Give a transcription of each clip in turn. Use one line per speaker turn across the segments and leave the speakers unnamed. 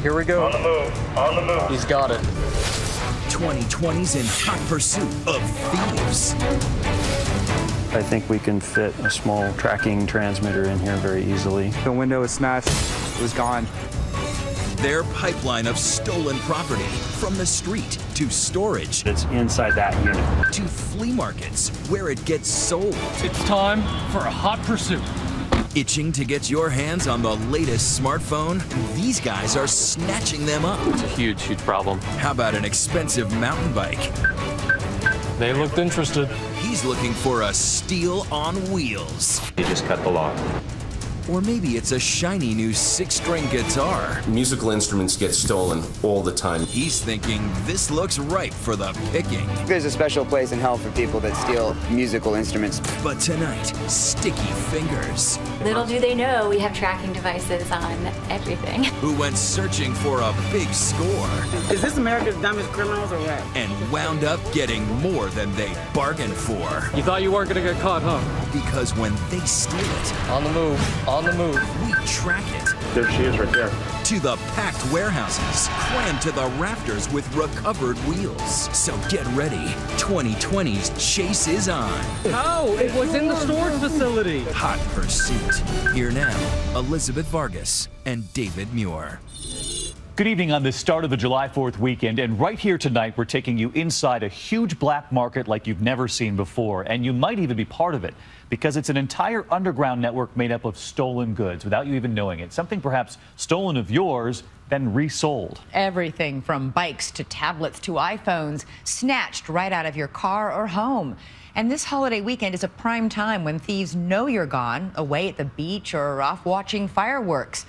Here we go.
On the move. On the move.
He's got it.
2020's in hot pursuit of thieves.
I think we can fit a small tracking transmitter in here very easily.
The window was smashed. It was gone.
Their pipeline of stolen property, from the street to storage
It's inside that unit.
to flea markets where it gets sold.
It's time for a hot pursuit.
Itching to get your hands on the latest smartphone? These guys are snatching them up.
It's a huge, huge problem.
How about an expensive mountain bike?
They looked interested.
He's looking for a steal on wheels.
You just cut the lock.
Or maybe it's a shiny new 6-string guitar.
Musical instruments get stolen all the time.
He's thinking this looks ripe for the picking.
There's a special place in hell for people that steal musical instruments.
But tonight, sticky fingers.
Little do they know we have tracking devices on everything.
Who went searching for a big score.
Is this America's Dumbest Criminals or what?
And wound up getting more than they bargained for.
You thought you weren't gonna get caught, huh?
Because when they steal it,
On the move. On the move.
we track it.
There she is right there.
To the packed warehouses, crammed to the rafters with recovered wheels. So get ready. 2020's chase is on.
Oh, it was in the storage facility.
Hot Pursuit. Here now, Elizabeth Vargas and David Muir.
Good evening on the start of the July 4th weekend, and right here tonight we're taking you inside a huge black market like you've never seen before, and you might even be part of it because it's an entire underground network made up of stolen goods without you even knowing it. Something perhaps stolen of yours, then resold.
Everything from bikes to tablets to iPhones snatched right out of your car or home. And this holiday weekend is a prime time when thieves know you're gone, away at the beach or off watching fireworks.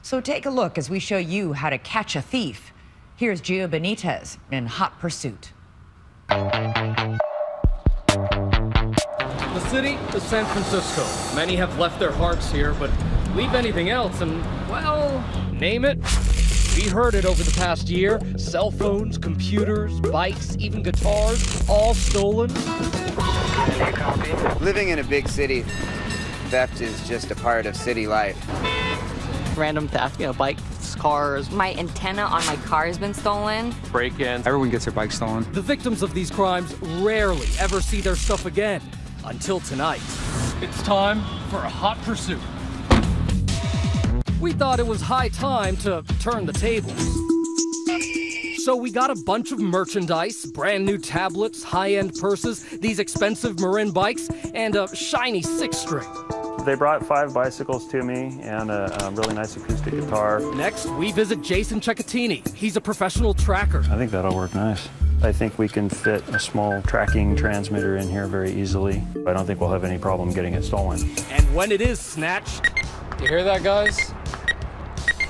So take a look as we show you how to catch a thief. Here's Gio Benitez in Hot Pursuit.
The city is San Francisco. Many have left their hearts here, but leave anything else and, well, name it. We heard it over the past year. Cell phones, computers, bikes, even guitars, all stolen.
Living in a big city, theft is just a part of city life.
Random theft, bikes, cars.
My antenna on my car has been stolen.
Break-ins.
Everyone gets their bike stolen.
The victims of these crimes rarely ever see their stuff again. Until tonight. It's time for a hot pursuit. We thought it was high time to turn the tables. So we got a bunch of merchandise, brand new tablets, high-end purses, these expensive Marin bikes, and a shiny 6-string.
They brought 5 bicycles to me and a really nice acoustic guitar.
Next, we visit Jason Cecchettini. He's a professional tracker.
I think that'll work nice. I think we can fit a small tracking transmitter in here very easily. I don't think we'll have any problem getting it stolen.
And when it is snatched,
you hear that, guys?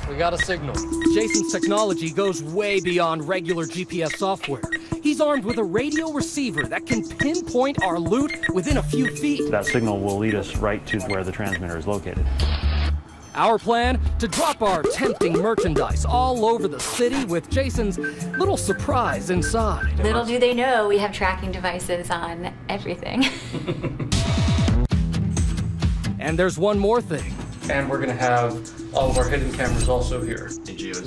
We got a signal.
Jason's technology goes way beyond regular GPS software. He's armed with a radio receiver that can pinpoint our loot within a few feet.
That signal will lead us right to where the transmitter is located.
Our plan? To drop our tempting merchandise all over the city with Jason's little surprise inside.
Little do they know we have tracking devices on everything.
And there's one more thing.
And we're gonna have all of our hidden cameras also here.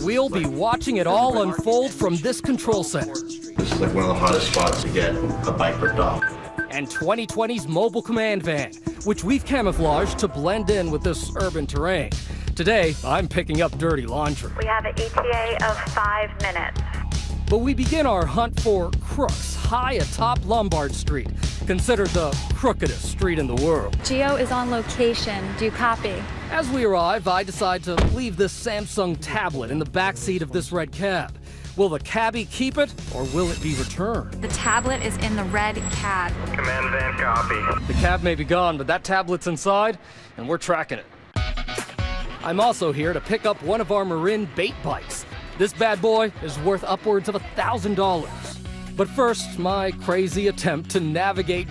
We'll be watching it all unfold from this control center.
This is like one of the hottest spots to get a bike ripped off.
And 2020's mobile command van, which we've camouflaged to blend in with this urban terrain. Today, I'm picking up dirty laundry.
We have an ETA of 5 minutes.
But we begin our hunt for crooks high atop Lombard Street, considered the crookedest street in the world.
Geo is on location. Do you copy?
As we arrive, I decide to leave this Samsung tablet in the backseat of this red cab. Will the cabbie keep it, or will it be returned?
The tablet is in the red cab.
Command van copy.
The cab may be gone, but that tablet's inside, and we're tracking it. I'm also here to pick up one of our Marin bait bikes. This bad boy is worth upwards of $1,000. But first, my crazy attempt to navigate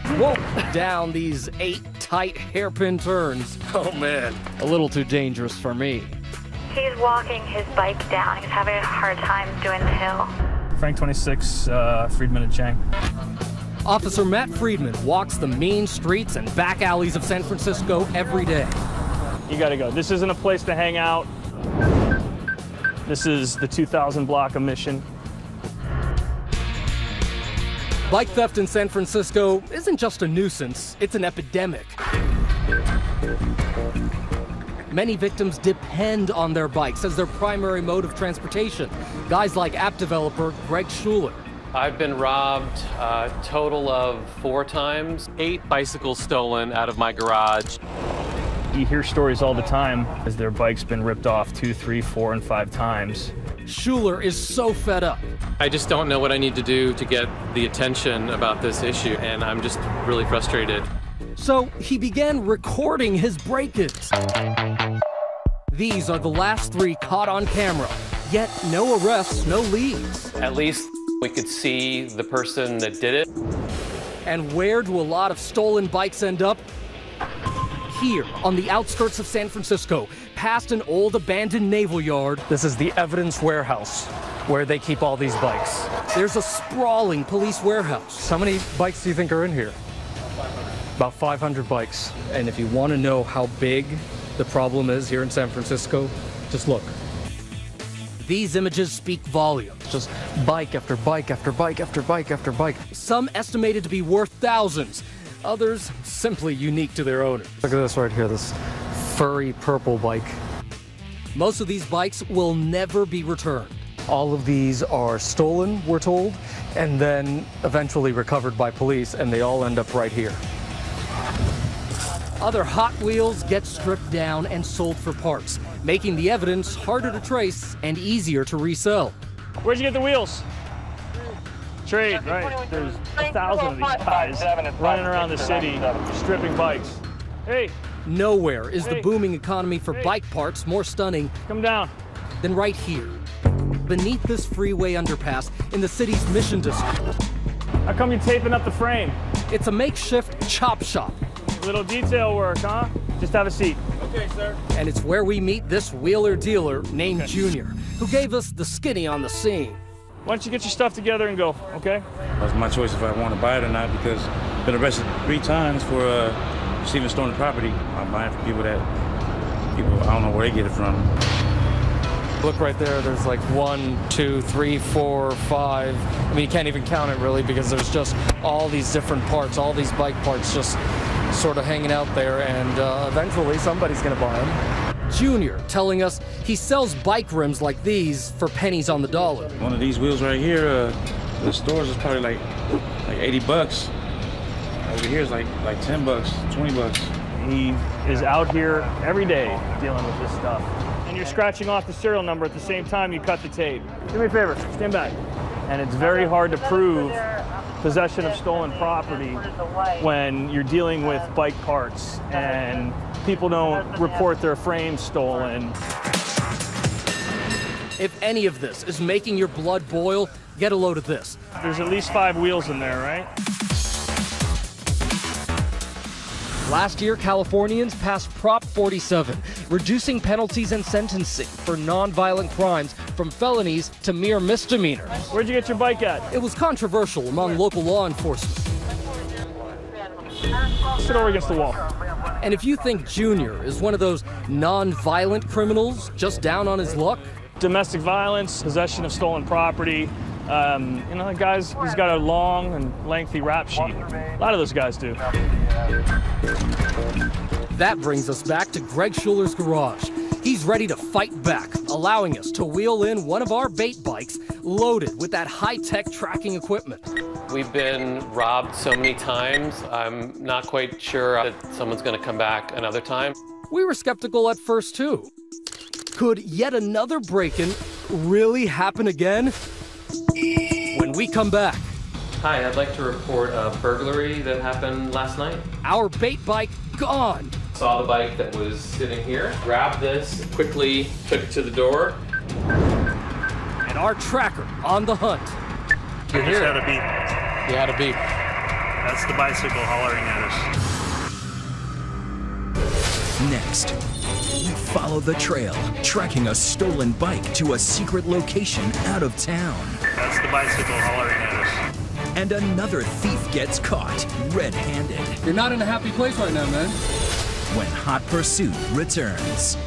down these 8 tight hairpin turns. Oh man, a little too dangerous for me.
He's walking his bike down. He's having a hard time doing the hill.
Frank 26, Friedman and Chang.
Officer Matt Friedman walks the mean streets and back alleys of San Francisco every day.
You gotta go. This isn't a place to hang out. This is the 2000 block of Mission.
Bike theft in San Francisco isn't just a nuisance, it's an epidemic. Many victims depend on their bikes as their primary mode of transportation. Guys like app developer Greg Schuler.
I've been robbed a total of 4 times, 8 bicycles stolen out of my garage.
You hear stories all the time as their bike's been ripped off 2, 3, 4, and 5 times.
Schuler is so fed up.
I just don't know what I need to do to get the attention about this issue, and I'm just really frustrated.
So he began recording his break-ins. These are the last 3 caught on camera, yet no arrests, no leads.
At least we could see the person that did it.
And where do a lot of stolen bikes end up? Here, on the outskirts of San Francisco, past an old abandoned naval yard.
This is the evidence warehouse where they keep all these bikes.
There's a sprawling police warehouse.
How many bikes do you think are in here? About 500 bikes.
And if you want to know how big the problem is here in San Francisco, just look. These images speak volumes.
Just bike after bike after bike after bike after bike.
Some estimated to be worth thousands, others simply unique to their owners.
Look at this right here, this furry purple bike.
Most of these bikes will never be returned.
All of these are stolen, we're told, and then eventually recovered by police, and they all end up right here.
Other Hot Wheels get stripped down and sold for parts, making the evidence harder to trace and easier to resell.
Where'd you get the wheels? Trade, right. There's 1,000 of these guys running around the city stripping bikes. Hey!
Nowhere is the booming economy for bike parts more stunning.
Come down.
Than right here, beneath this freeway underpass in the city's Mission District.
How come you're taping up the frame?
It's a makeshift chop shop.
Little detail work, huh? Just have a seat.
Okay, sir. And it's where we meet this wheeler dealer named Junior, who gave us the skinny on the scene.
Why don't you get your stuff together and go, okay?
That's my choice if I want to buy it or not, because I've been arrested 3 times for receiving stolen property. I'm buying from people I don't know where they get it from.
Look right there, there's like 1, 2, 3, 4, 5. I mean, you can't even count it really because there's just all these different parts, all these bike parts just sort of hanging out there, and eventually somebody's gonna buy them.
Junior telling us he sells bike rims like these for pennies on the dollar.
One of these wheels right here, the stores is probably like 80 bucks. Over here is like 10 bucks, 20 bucks.
He is out here every day dealing with this stuff. And you're scratching off the serial number at the same time you cut the tape. Do me a favor, stand back. And it's very hard to prove possession of stolen property when you're dealing with bike parts and people don't report their frames stolen.
If any of this is making your blood boil, get a load of this.
There's at least 5 wheels in there, right?
Last year, Californians passed Prop 47, reducing penalties and sentencing for non-violent crimes from felonies to mere misdemeanors.
Where'd you get your bike at?
It was controversial among local law enforcement.
Sit over against the wall.
And if you think Junior is one of those non-violent criminals just down on his luck,
domestic violence, possession of stolen property, you know, the guy's, he's got a long and lengthy rap sheet. A lot of those guys do.
That brings us back to Greg Schuler's garage. He's ready to fight back, allowing us to wheel in one of our bait bikes loaded with that high-tech tracking equipment.
We've been robbed so many times, I'm not quite sure that someone's going to come back another time.
We were skeptical at first, too. Could yet another break-in really happen again? When we come back.
Hi, I'd like to report a burglary that happened last night.
Our bait bike gone.
Saw the bike that was sitting here, grabbed this, quickly took it to the door.
And our tracker on the hunt.
You
just had a beep.
You had a beep.
That's the bicycle hollering at us.
Next, we follow the trail, tracking a stolen bike to a secret location out of town.
That's the bicycle hollering at us.
And another thief gets caught red-handed.
You're not in a happy place right now, man.
When Hot Pursuit returns.